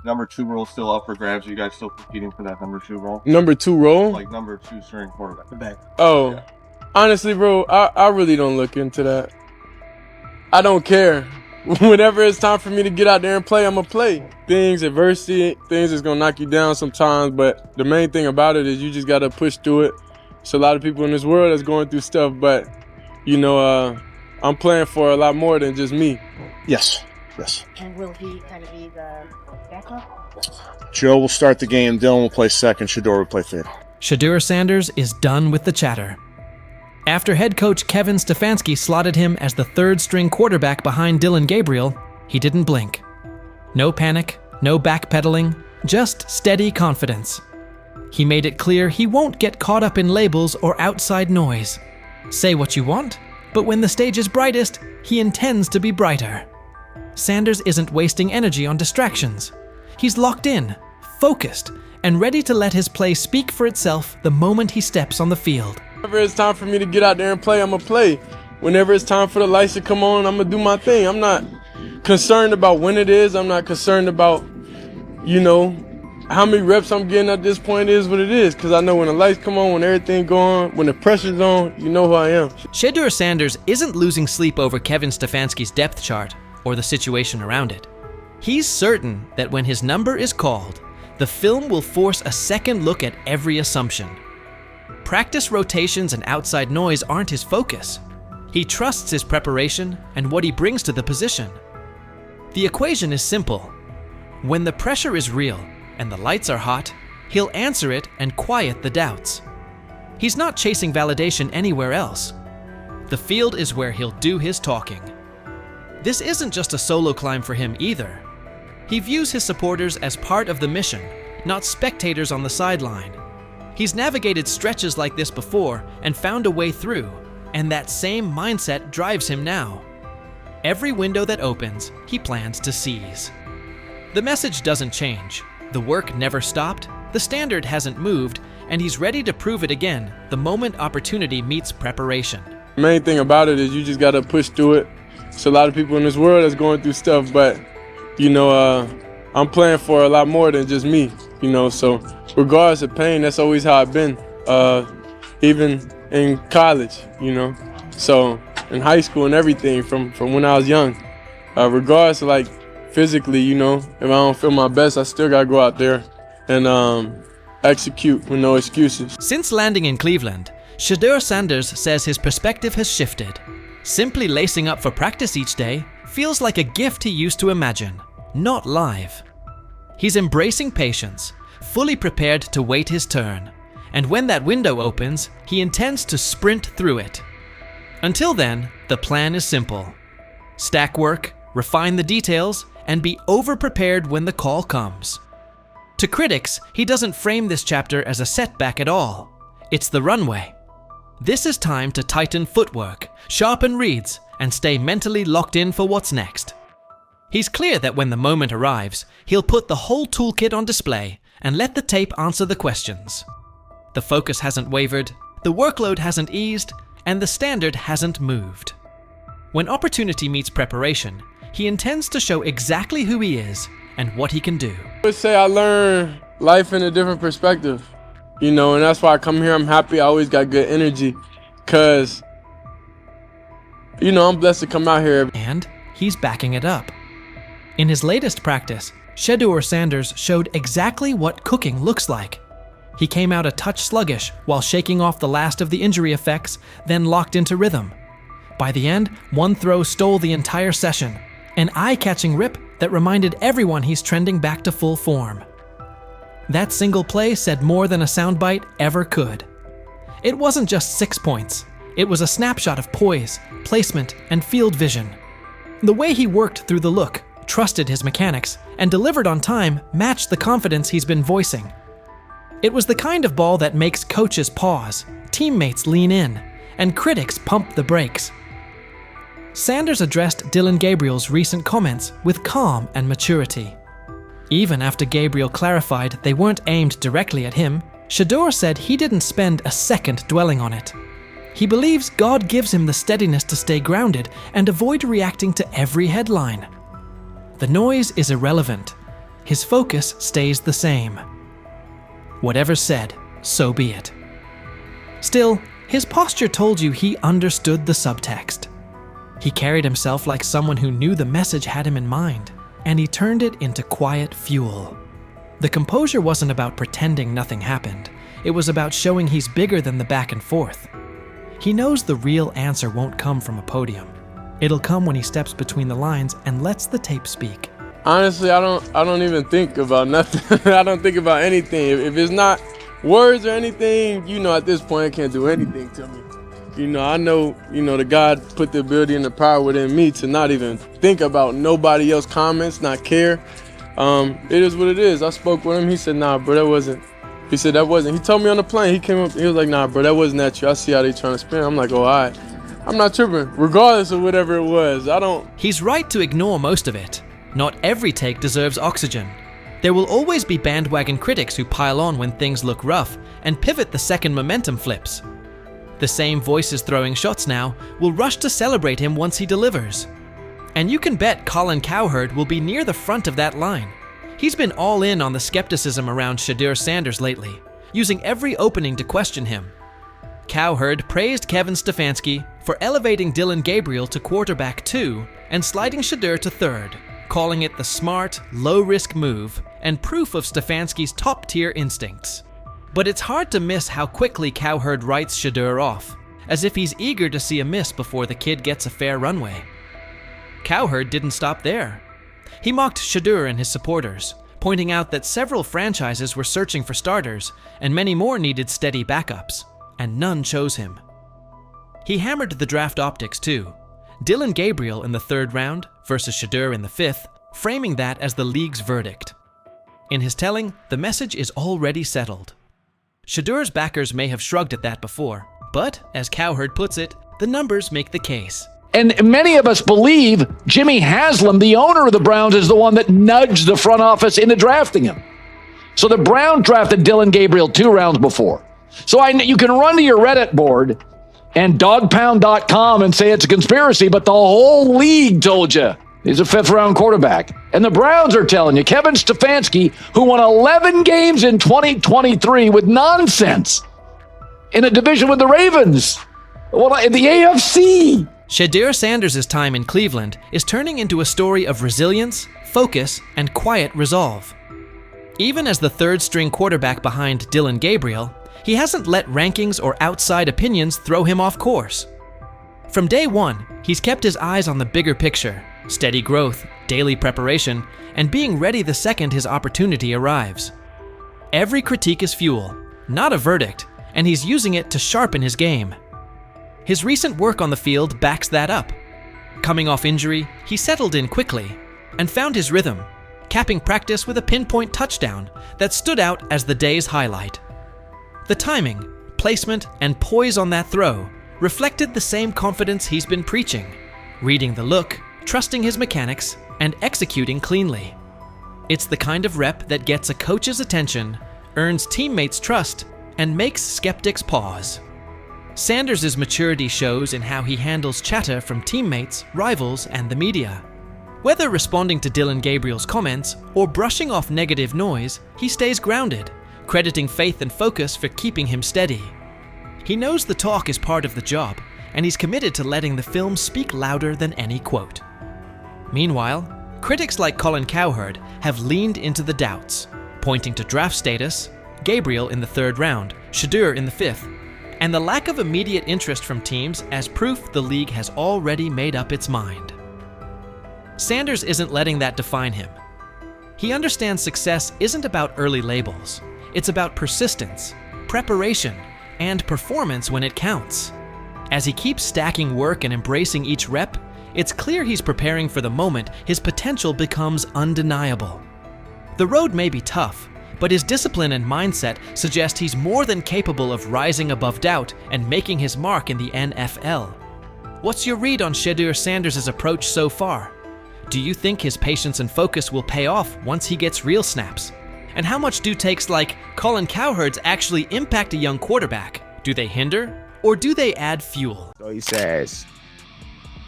number 2 role still up for grabs? Are you guys still competing for that number 2 role? Number 2 role? Like number 2 string quarterback. The back. Oh, Yeah. honestly, bro, I really don't look into that. I don't care. Whenever it's time for me to get out there and play, I'm going to play. Adversity, things is going to knock you down sometimes, but the main thing about it is you just got to push through it. There's a lot of people in this world that's going through stuff, but, you know, I'm playing for a lot more than just me. Yes. And will he kind of be the backup? Joe will start the game. Dylan will play second. Shedeur will play third. Shedeur Sanders is done with the chatter. After head coach Kevin Stefanski slotted him as the third-string quarterback behind Dylan Gabriel, he didn't blink. No panic, no backpedaling, just steady confidence. He made it clear he won't get caught up in labels or outside noise. Say what you want, but when the stage is brightest, he intends to be brighter. Sanders isn't wasting energy on distractions. He's locked in, focused, and ready to let his play speak for itself the moment he steps on the field. Whenever it's time for me to get out there and play, I'm going to play. Whenever it's time for the lights to come on, I'm going to do my thing. I'm not concerned about when it is. I'm not concerned about, you know, how many reps I'm getting at this point is what it is. Because I know when the lights come on, when everything going, when the pressure's on, you know who I am. Shedeur Sanders isn't losing sleep over Kevin Stefanski's depth chart or the situation around it. He's certain that when his number is called, the film will force a second look at every assumption. Practice rotations and outside noise aren't his focus. He trusts his preparation and what he brings to the position. The equation is simple. When the pressure is real and the lights are hot, he'll answer it and quiet the doubts. He's not chasing validation anywhere else. The field is where he'll do his talking. This isn't just a solo climb for him either. He views his supporters as part of the mission, not spectators on the sideline. He's navigated stretches like this before and found a way through, and that same mindset drives him now. Every window that opens, he plans to seize. The message doesn't change. The work never stopped, the standard hasn't moved, and he's ready to prove it again the moment opportunity meets preparation. The main thing about it is you just got to push through it. There's a lot of people in this world that's going through stuff, but, you know, I'm playing for a lot more than just me, you know, so regardless of pain, that's always how I've been, even in college, you know, so in high school and everything from when I was young, regardless of like physically, you know, if I don't feel my best, I still gotta go out there and execute with no excuses. Since landing in Cleveland, Shedeur Sanders says his perspective has shifted. Simply lacing up for practice each day feels like a gift he used to imagine, not live. He's embracing patience, fully prepared to wait his turn, and when that window opens, he intends to sprint through it. Until then, the plan is simple. Stack work, refine the details, and be over-prepared when the call comes. To critics, he doesn't frame this chapter as a setback at all. It's the runway. This is time to tighten footwork, sharpen reads, and stay mentally locked in for what's next. He's clear that when the moment arrives, he'll put the whole toolkit on display and let the tape answer the questions. The focus hasn't wavered, the workload hasn't eased, and the standard hasn't moved. When opportunity meets preparation, he intends to show exactly who he is and what he can do. I would say I learn life in a different perspective, you know, and that's why I come here. I'm happy. I always got good energy because, you know, I'm blessed to come out here. And he's backing it up. In his latest practice, Shedeur Sanders showed exactly what cooking looks like. He came out a touch sluggish while shaking off the last of the injury effects, then locked into rhythm. By the end, one throw stole the entire session, an eye-catching rip that reminded everyone he's trending back to full form. That single play said more than a soundbite ever could. It wasn't just 6 points. It was a snapshot of poise, placement, and field vision. The way he worked through the look, trusted his mechanics, and delivered on time matched the confidence he's been voicing. It was the kind of ball that makes coaches pause, teammates lean in, and critics pump the brakes. Sanders addressed Dylan Gabriel's recent comments with calm and maturity. Even after Gabriel clarified they weren't aimed directly at him, Shedeur said he didn't spend a second dwelling on it. He believes God gives him the steadiness to stay grounded and avoid reacting to every headline. The noise is irrelevant. his focus stays the same. Whatever's said, so be it. Still, his posture told you he understood the subtext. He carried himself like someone who knew the message had him in mind, and he turned it into quiet fuel. The composure wasn't about pretending nothing happened. It was about showing he's bigger than the back and forth. He knows the real answer won't come from a podium. It'll come when he steps between the lines and lets the tape speak. Honestly, I don't even think about nothing. I don't think about anything. If it's not words or anything, at this point, it can't do anything to me. I know, the God put the ability and the power within me to not even think about nobody else's comments, not care. It is what it is. I spoke with him. He said, nah, bro, that wasn't. He said, that wasn't. He told me on the plane. He came up. He was like, nah, bro, that wasn't at you. I see how they trying to spin. I'm like, oh, all right. I'm not tripping, regardless of whatever it was. He's right to ignore most of it. Not every take deserves oxygen. There will always be bandwagon critics who pile on when things look rough and pivot the second momentum flips. The same voices throwing shots now will rush to celebrate him once he delivers. And you can bet Colin Cowherd will be near the front of that line. He's been all in on the skepticism around Shedeur Sanders lately, using every opening to question him. Cowherd praised Kevin Stefanski for elevating Dylan Gabriel to quarterback 2 and sliding Shedeur to 3rd, calling it the smart, low-risk move and proof of Stefanski's top-tier instincts. But it's hard to miss how quickly Cowherd writes Shedeur off, as if he's eager to see a miss before the kid gets a fair runway. Cowherd didn't stop there. He mocked Shedeur and his supporters, pointing out that several franchises were searching for starters and many more needed steady backups, and none chose him. He hammered the draft optics too. Dylan Gabriel in the 3rd round versus Shedeur in the 5th, framing that as the league's verdict. In his telling, the message is already settled. Shedeur's backers may have shrugged at that before, but, as Cowherd puts it, the numbers make the case. And many of us believe Jimmy Haslam, the owner of the Browns, is the one that nudged the front office into drafting him. So the Browns drafted Dylan Gabriel 2 rounds before. So you can run to your Reddit board and dogpound.com and say it's a conspiracy, but the whole league told you he's a 5th-round quarterback. And the Browns are telling you, Kevin Stefanski, who won 11 games in 2023 with nonsense in a division with the Ravens, in the AFC. Shedeur Sanders' time in Cleveland is turning into a story of resilience, focus, and quiet resolve. Even as the 3rd-string quarterback behind Dylan Gabriel, he hasn't let rankings or outside opinions throw him off course. From day one, he's kept his eyes on the bigger picture, steady growth, daily preparation, and being ready the second his opportunity arrives. Every critique is fuel, not a verdict, and he's using it to sharpen his game. His recent work on the field backs that up. Coming off injury, he settled in quickly and found his rhythm, capping practice with a pinpoint touchdown that stood out as the day's highlight. The timing, placement, and poise on that throw reflected the same confidence he's been preaching, reading the look, trusting his mechanics, and executing cleanly. It's the kind of rep that gets a coach's attention, earns teammates' trust, and makes skeptics pause. Sanders' maturity shows in how he handles chatter from teammates, rivals, and the media. Whether responding to Dylan Gabriel's comments or brushing off negative noise, he stays grounded, crediting faith and focus for keeping him steady. He knows the talk is part of the job, and he's committed to letting the film speak louder than any quote. Meanwhile, critics like Colin Cowherd have leaned into the doubts, pointing to draft status, Gabriel in the 3rd round, Shedeur in the 5th, and the lack of immediate interest from teams as proof the league has already made up its mind. Sanders isn't letting that define him. He understands success isn't about early labels. It's about persistence, preparation, and performance when it counts. As he keeps stacking work and embracing each rep, it's clear he's preparing for the moment his potential becomes undeniable. The road may be tough, but his discipline and mindset suggest he's more than capable of rising above doubt and making his mark in the NFL. What's your read on Shedeur Sanders' approach so far? Do you think his patience and focus will pay off once he gets real snaps? And how much do takes like Colin Cowherd's actually impact a young quarterback? Do they hinder, or do they add fuel? So he says,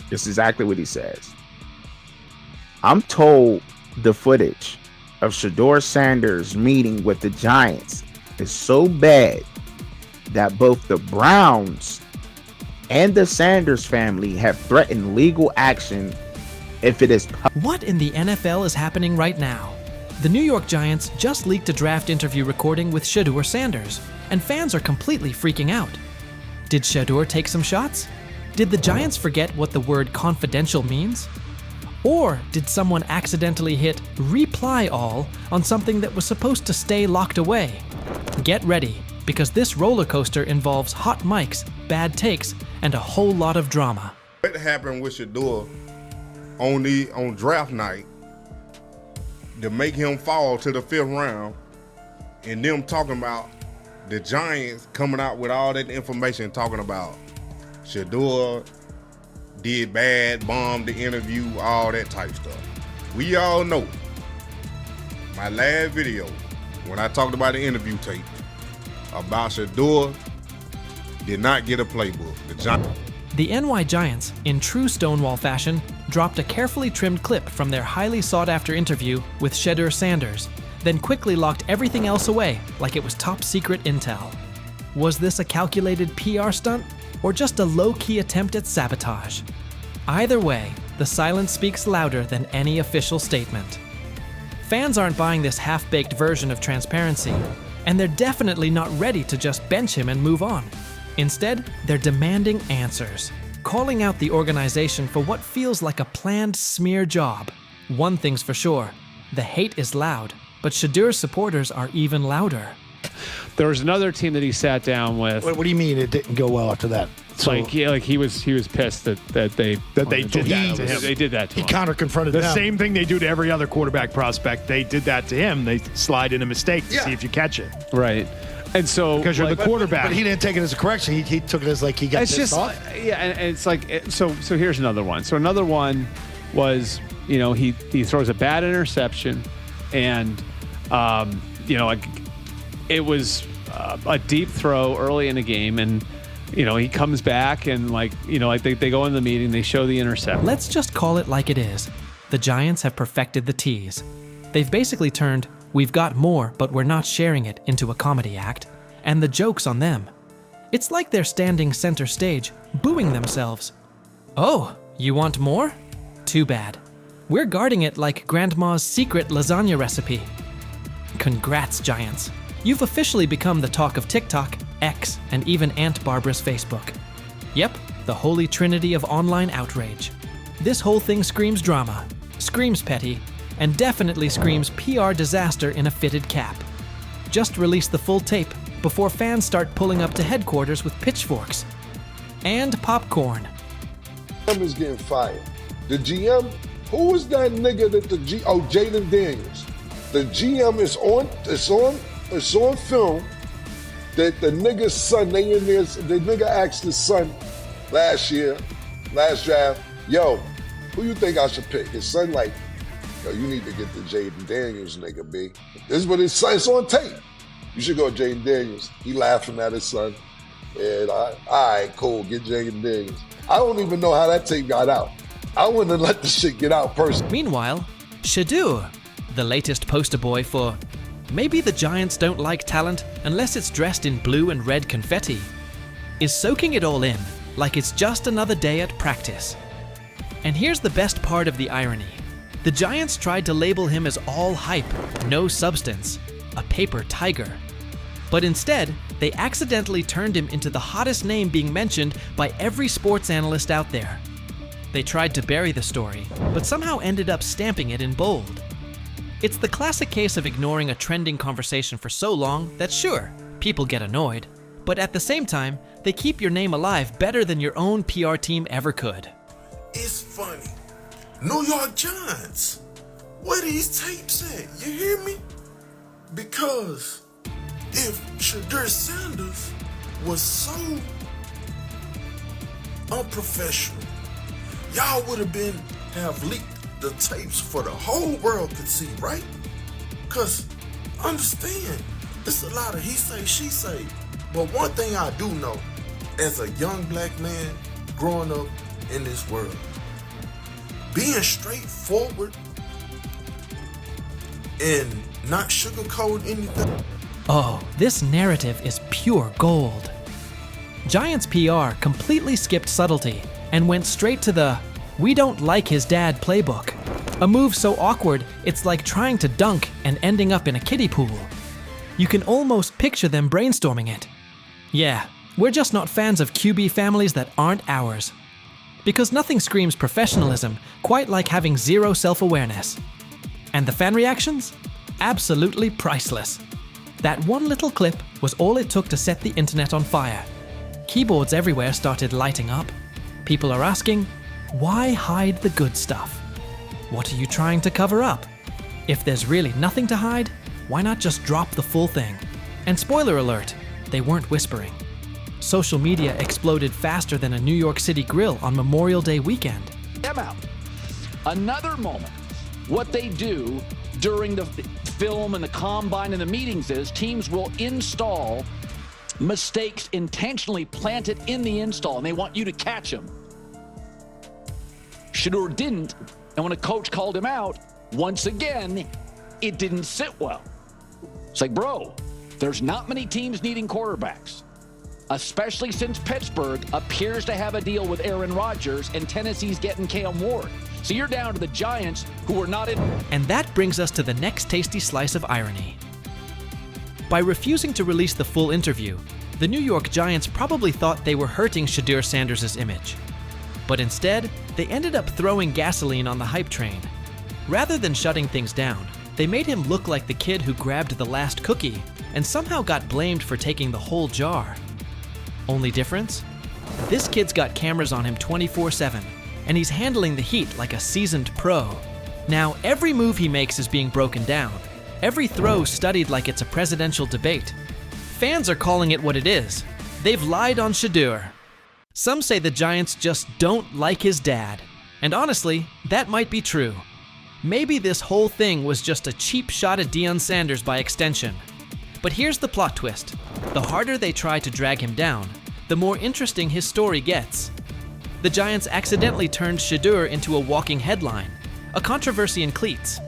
this is exactly what he says. I'm told the footage of Shedeur Sanders meeting with the Giants is so bad that both the Browns and the Sanders family have threatened legal action if it is. What in the NFL is happening right now? The New York Giants just leaked a draft interview recording with Shedeur Sanders, and fans are completely freaking out. Did Shedeur take some shots? Did the Giants forget what the word confidential means? Or did someone accidentally hit reply all on something that was supposed to stay locked away? Get ready, because this roller coaster involves hot mics, bad takes, and a whole lot of drama. What happened with Shedeur on draft night to make him fall to the 5th round, and them talking about the Giants coming out with all that information talking about Shedeur did bad, bombed the interview, all that type stuff. We all know my last video when I talked about the interview tape about Shedeur did not get a playbook. The NY Giants, in true Stonewall fashion, dropped a carefully trimmed clip from their highly sought-after interview with Shedeur Sanders, then quickly locked everything else away like it was top-secret intel. Was this a calculated PR stunt, or just a low-key attempt at sabotage? Either way, the silence speaks louder than any official statement. Fans aren't buying this half-baked version of transparency, and they're definitely not ready to just bench him and move on. Instead, they're demanding answers, calling out the organization for what feels like a planned smear job. One thing's for sure, the hate is loud, but Shedeur's supporters are even louder. There was another team that he sat down with. What do you mean it didn't go well after that? So, he was pissed that they did that to him. They did that to him. He counter-confronted the them. same thing they do to every other quarterback prospect. They did that to him. They slide in a mistake to see if you catch it. Right. And so because you're the quarterback. But he didn't take it as a correction. He took it as like he got pissed off. Yeah, and it's like so here's another one. So another one was, he throws a bad interception, and it was a deep throw early in the game, and he comes back and they go in the meeting, they show the interception. Let's just call it like it is. The Giants have perfected the tease. They've basically turned "we've got more, but we're not sharing it" into a comedy act, and the joke's on them. It's like they're standing center stage, booing themselves. Oh, you want more? Too bad. We're guarding it like Grandma's secret lasagna recipe. Congrats, Giants. You've officially become the talk of TikTok, X, and even Aunt Barbara's Facebook. Yep, the holy trinity of online outrage. This whole thing screams drama, screams petty, and definitely screams PR disaster in a fitted cap. Just release the full tape before fans start pulling up to headquarters with pitchforks. And popcorn. GM is getting fired. The GM, who was that nigga that Jaden Daniels. The GM is on film that the nigga's son, the nigga asked his son last draft, yo, who you think I should pick? His son like, yo, you need to get the Jaden Daniels nigga, B. This is what his son, it's on tape. You should go Jaden Daniels. He laughing at his son. And all right, cool, get Jaden Daniels. I don't even know how that tape got out. I wouldn't have let the shit get out personally. Meanwhile, Shedeur, the latest poster boy for maybe the Giants don't like talent unless it's dressed in blue and red confetti, is soaking it all in like it's just another day at practice. And here's the best part of the irony. The Giants tried to label him as all hype, no substance, a paper tiger. But instead, they accidentally turned him into the hottest name being mentioned by every sports analyst out there. They tried to bury the story, but somehow ended up stamping it in bold. It's the classic case of ignoring a trending conversation for so long that sure, people get annoyed, but at the same time, they keep your name alive better than your own PR team ever could. It's funny. New York Giants, where these tapes at? You hear me? Because if Shedeur Sanders was so unprofessional, y'all would have leaked the tapes for the whole world could see, right? Because understand, it's a lot of he say, she say. But one thing I do know, as a young black man growing up in this world, being straightforward and not sugarcoat anything. Oh, this narrative is pure gold. Giants PR completely skipped subtlety and went straight to the "we don't like his dad" playbook. A move so awkward, it's like trying to dunk and ending up in a kiddie pool. You can almost picture them brainstorming it. Yeah, we're just not fans of QB families that aren't ours. Because nothing screams professionalism quite like having zero self-awareness. And the fan reactions? Absolutely priceless. That one little clip was all it took to set the internet on fire. Keyboards everywhere started lighting up. People are asking, why hide the good stuff? What are you trying to cover up? If there's really nothing to hide, why not just drop the full thing? And spoiler alert, they weren't whispering. Social media exploded faster than a New York City grill on Memorial Day weekend. Them out. Another moment. What they do during the film and the combine and the meetings is teams will install mistakes intentionally planted in the install, and they want you to catch them. Shedeur didn't, and when a coach called him out, once again, it didn't sit well. It's like, bro, there's not many teams needing quarterbacks, especially since Pittsburgh appears to have a deal with Aaron Rodgers and Tennessee's getting Cam Ward. So you're down to the Giants, who are not in. And that brings us to the next tasty slice of irony. By refusing to release the full interview, the New York Giants probably thought they were hurting Shedeur Sanders' image. But instead, they ended up throwing gasoline on the hype train. Rather than shutting things down, they made him look like the kid who grabbed the last cookie and somehow got blamed for taking the whole jar. Only difference? This kid's got cameras on him 24/7, and he's handling the heat like a seasoned pro. Now, every move he makes is being broken down, every throw studied like it's a presidential debate. Fans are calling it what it is. They've lied on Shedeur. Some say the Giants just don't like his dad, and honestly, that might be true. Maybe this whole thing was just a cheap shot at Deion Sanders by extension. But here's the plot twist. The harder they try to drag him down, the more interesting his story gets. The Giants accidentally turned Shedeur into a walking headline, a controversy in cleats.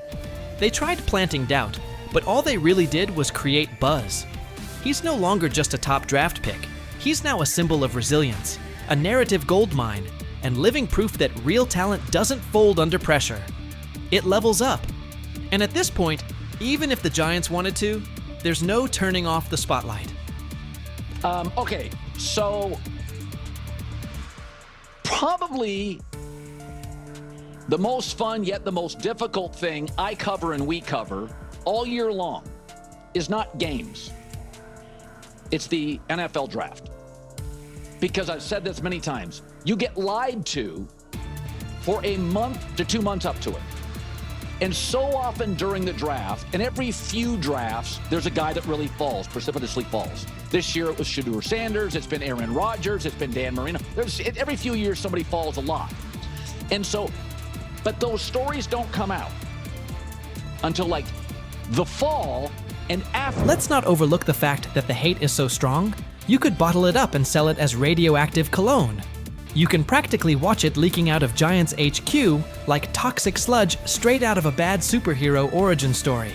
They tried planting doubt, but all they really did was create buzz. He's no longer just a top draft pick. He's now a symbol of resilience, a narrative goldmine, and living proof that real talent doesn't fold under pressure. It levels up. And at this point, even if the Giants wanted to, there's no turning off the spotlight. Okay, so probably the most fun yet the most difficult thing I cover and we cover all year long is not games. It's the NFL draft. Because I've said this many times, you get lied to for a month to 2 months up to it. And so often during the draft, and every few drafts, there's a guy that really falls, precipitously falls. This year it was Shedeur Sanders, it's been Aaron Rodgers, it's been Dan Marino. Every few years somebody falls a lot. And so, but those stories don't come out until like the fall and after. Let's not overlook the fact that the hate is so strong, you could bottle it up and sell it as radioactive cologne. You can practically watch it leaking out of Giants HQ like toxic sludge straight out of a bad superhero origin story.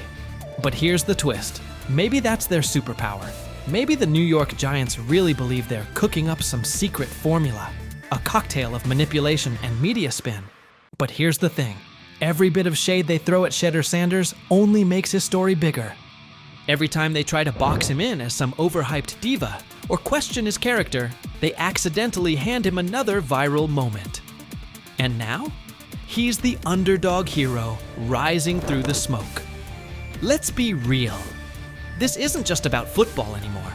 But here's the twist. Maybe that's their superpower. Maybe the New York Giants really believe they're cooking up some secret formula, a cocktail of manipulation and media spin. But here's the thing. Every bit of shade they throw at Shedeur Sanders only makes his story bigger. Every time they try to box him in as some overhyped diva or question his character, they accidentally hand him another viral moment. And now, he's the underdog hero rising through the smoke. Let's be real. This isn't just about football anymore.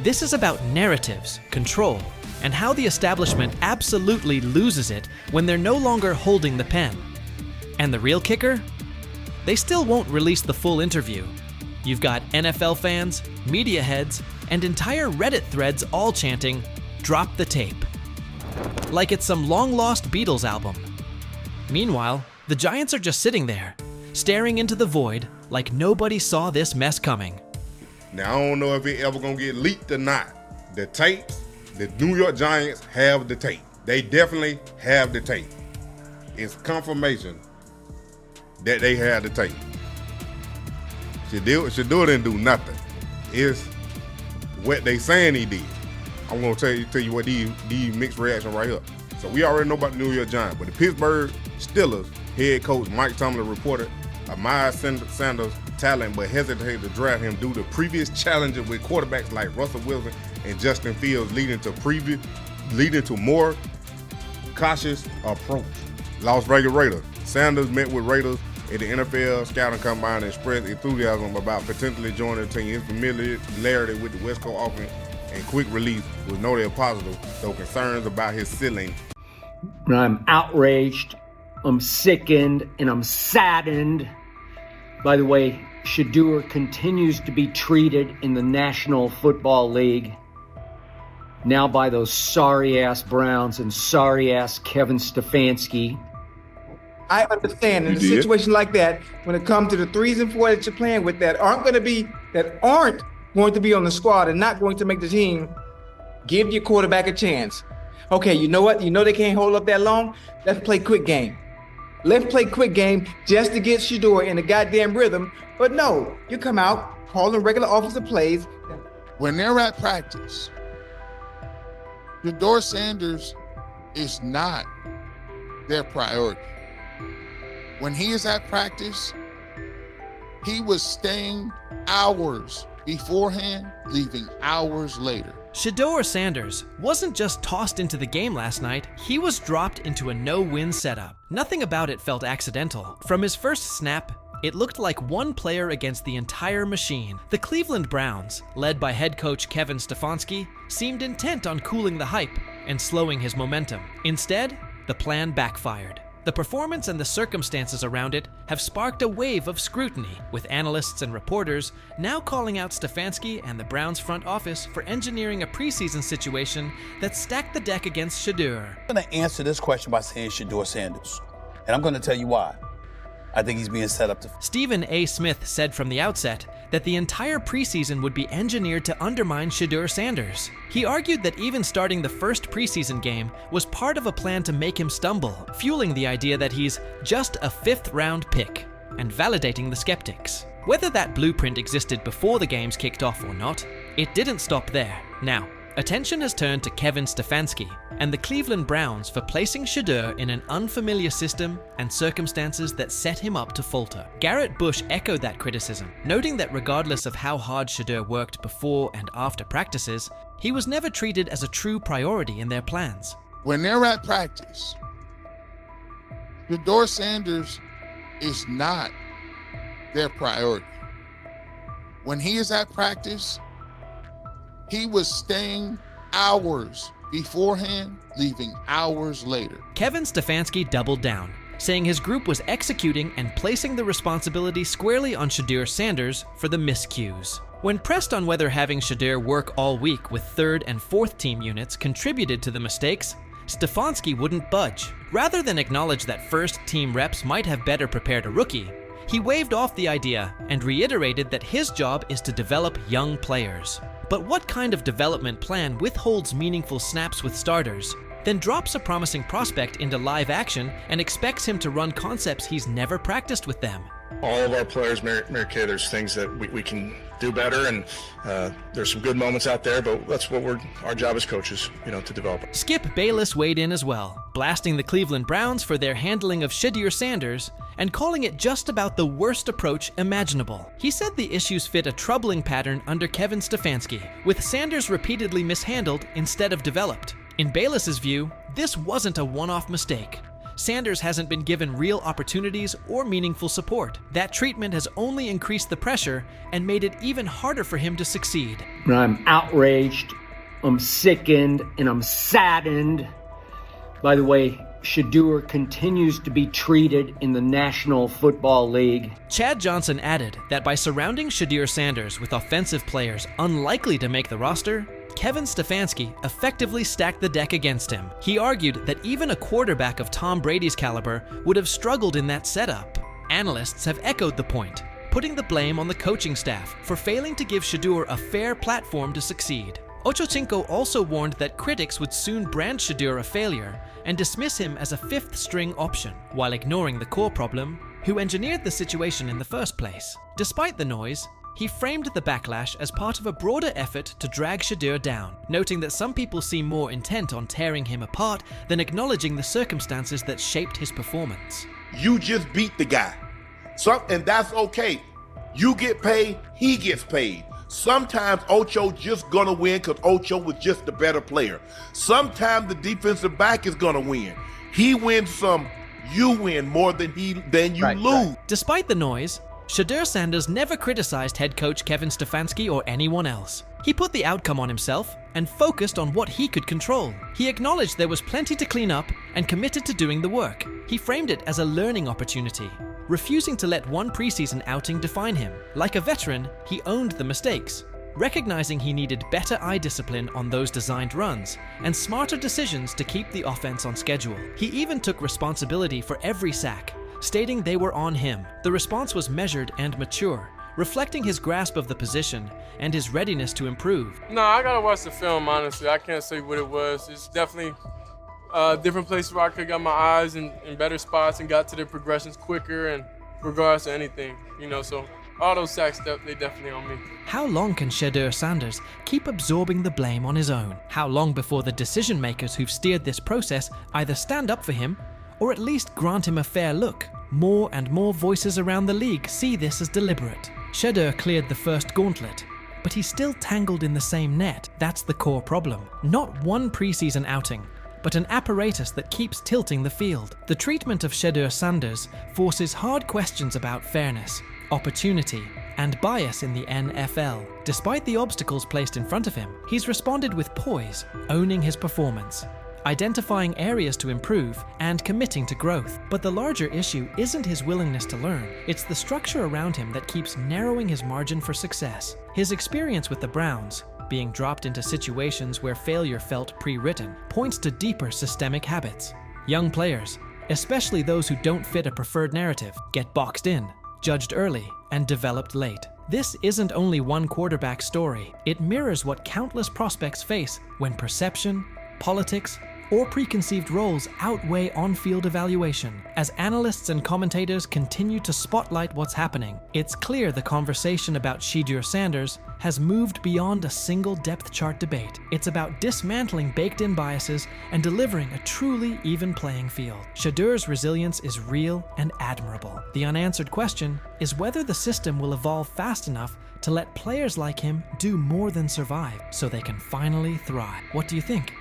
This is about narratives, control, and how the establishment absolutely loses it when they're no longer holding the pen. And the real kicker? They still won't release the full interview. You've got NFL fans, media heads, and entire Reddit threads all chanting, "Drop the tape." Like it's some long-lost Beatles album. Meanwhile, the Giants are just sitting there, staring into the void like nobody saw this mess coming. Now, I don't know if it ever gonna get leaked or not. The tapes, the New York Giants have the tape. They definitely have the tape. It's confirmation that they have the tape. Shedeur didn't do nothing. It's what they saying he did. I'm gonna tell you what these mixed reaction right here. So we already know about the New York Giants, but the Pittsburgh Steelers head coach Mike Tomlin reported Miles Sanders' talent, but hesitated to draft him due to previous challenges with quarterbacks like Russell Wilson and Justin Fields, leading to more cautious approach. Las Vegas Raiders. Sanders met with Raiders at the NFL scouting combine and expressed enthusiasm about potentially joining the team. His familiarity with the West Coast offense and quick release was noted positive, though concerns about his ceiling. I'm outraged, I'm sickened, and I'm saddened by the way Shedeur continues to be treated in the National Football League, now by those sorry-ass Browns and sorry-ass Kevin Stefanski. I understand in a situation like that, when it comes to the 3s and 4s that you're playing with that aren't going to be on the squad and not going to make the team, give your quarterback a chance. Okay, you know what? You know they can't hold up that long? Let's play quick game. Let's play quick game just to get Shedeur in the goddamn rhythm. But no, you come out, calling regular offensive plays. When they're at practice, Shedeur Sanders is not their priority. When he is at practice, he was staying hours beforehand, leaving hours later. Shedeur Sanders wasn't just tossed into the game last night, he was dropped into a no-win setup. Nothing about it felt accidental. From his first snap, it looked like one player against the entire machine. The Cleveland Browns, led by head coach Kevin Stefanski, seemed intent on cooling the hype and slowing his momentum. Instead, the plan backfired. The performance and the circumstances around it have sparked a wave of scrutiny, with analysts and reporters now calling out Stefanski and the Browns front office for engineering a preseason situation that stacked the deck against Shedeur. I'm going to answer this question by saying Shedeur Sanders, and I'm going to tell you why. I think he's being set up to... Stephen A. Smith said from the outset that the entire preseason would be engineered to undermine Shedeur Sanders. He argued that even starting the first preseason game was part of a plan to make him stumble, fueling the idea that he's just a 5th-round pick, and validating the skeptics. Whether that blueprint existed before the games kicked off or not, it didn't stop there. Now, attention has turned to Kevin Stefanski and the Cleveland Browns for placing Shedeur in an unfamiliar system and circumstances that set him up to falter. Garrett Bush echoed that criticism, noting that regardless of how hard Shedeur worked before and after practices, he was never treated as a true priority in their plans. When they're at practice, Shedeur Sanders is not their priority. When he is at practice, he was staying hours beforehand, leaving hours later. Kevin Stefanski doubled down, saying his group was executing and placing the responsibility squarely on Shedeur Sanders for the miscues. When pressed on whether having Shedeur work all week with 3rd and 4th team units contributed to the mistakes, Stefanski wouldn't budge. Rather than acknowledge that first team reps might have better prepared a rookie, he waved off the idea and reiterated that his job is to develop young players. But what kind of development plan withholds meaningful snaps with starters, then drops a promising prospect into live action and expects him to run concepts he's never practiced with them? All of our players, Mary Kay, there's things that we can do better, and there's some good moments out there, but that's what our job as coaches, to develop. Skip Bayless weighed in as well, blasting the Cleveland Browns for their handling of Shedeur Sanders and calling it just about the worst approach imaginable. He said the issues fit a troubling pattern under Kevin Stefanski, with Sanders repeatedly mishandled instead of developed. In Bayless's view, this wasn't a one-off mistake. Sanders hasn't been given real opportunities or meaningful support. That treatment has only increased the pressure and made it even harder for him to succeed. I'm outraged, I'm sickened, and I'm saddened by the way Shedeur continues to be treated in the National Football League. Chad Johnson added that by surrounding Shedeur Sanders with offensive players unlikely to make the roster, Kevin Stefanski effectively stacked the deck against him. He argued that even a quarterback of Tom Brady's caliber would have struggled in that setup. Analysts have echoed the point, putting the blame on the coaching staff for failing to give Shedeur a fair platform to succeed. Ochocinco also warned that critics would soon brand Shedeur a failure and dismiss him as a 5th-string option. While ignoring the core problem, who engineered the situation in the first place. Despite the noise, he framed the backlash as part of a broader effort to drag Shedeur down, noting that some people seem more intent on tearing him apart than acknowledging the circumstances that shaped his performance. You just beat the guy. And that's okay. You get paid, he gets paid. Sometimes Ocho just gonna win because Ocho was just the better player. Sometimes the defensive back is gonna win. He wins some, you win more than you lose. Despite the noise, Shedeur Sanders never criticized head coach Kevin Stefanski or anyone else. He put the outcome on himself and focused on what he could control. He acknowledged there was plenty to clean up and committed to doing the work. He framed it as a learning opportunity, refusing to let one preseason outing define him. Like a veteran, he owned the mistakes, recognizing he needed better eye discipline on those designed runs and smarter decisions to keep the offense on schedule. He even took responsibility for every sack, stating they were on him. The response was measured and mature, reflecting his grasp of the position and his readiness to improve. No, I gotta watch the film, honestly. I can't say what it was. It's definitely different places where I could got my eyes in better spots and got to the progressions quicker and regardless of anything, so all those sacks, they definitely on me. How long can Shedeur Sanders keep absorbing the blame on his own? How long before the decision makers who've steered this process either stand up for him or at least grant him a fair look? More and more voices around the league see this as deliberate. Shedeur cleared the first gauntlet, but he's still tangled in the same net. That's the core problem. Not one preseason outing, but an apparatus that keeps tilting the field. The treatment of Shedeur Sanders forces hard questions about fairness, opportunity, and bias in the NFL. Despite the obstacles placed in front of him, he's responded with poise, owning his performance, identifying areas to improve, and committing to growth. But the larger issue isn't his willingness to learn, it's the structure around him that keeps narrowing his margin for success. His experience with the Browns, being dropped into situations where failure felt pre-written, points to deeper systemic habits. Young players, especially those who don't fit a preferred narrative, get boxed in, judged early, and developed late. This isn't only one quarterback story, it mirrors what countless prospects face when perception, politics, or preconceived roles outweigh on-field evaluation. As analysts and commentators continue to spotlight what's happening, it's clear the conversation about Shedeur Sanders has moved beyond a single depth chart debate. It's about dismantling baked-in biases and delivering a truly even playing field. Shedeur's resilience is real and admirable. The unanswered question is whether the system will evolve fast enough to let players like him do more than survive so they can finally thrive. What do you think?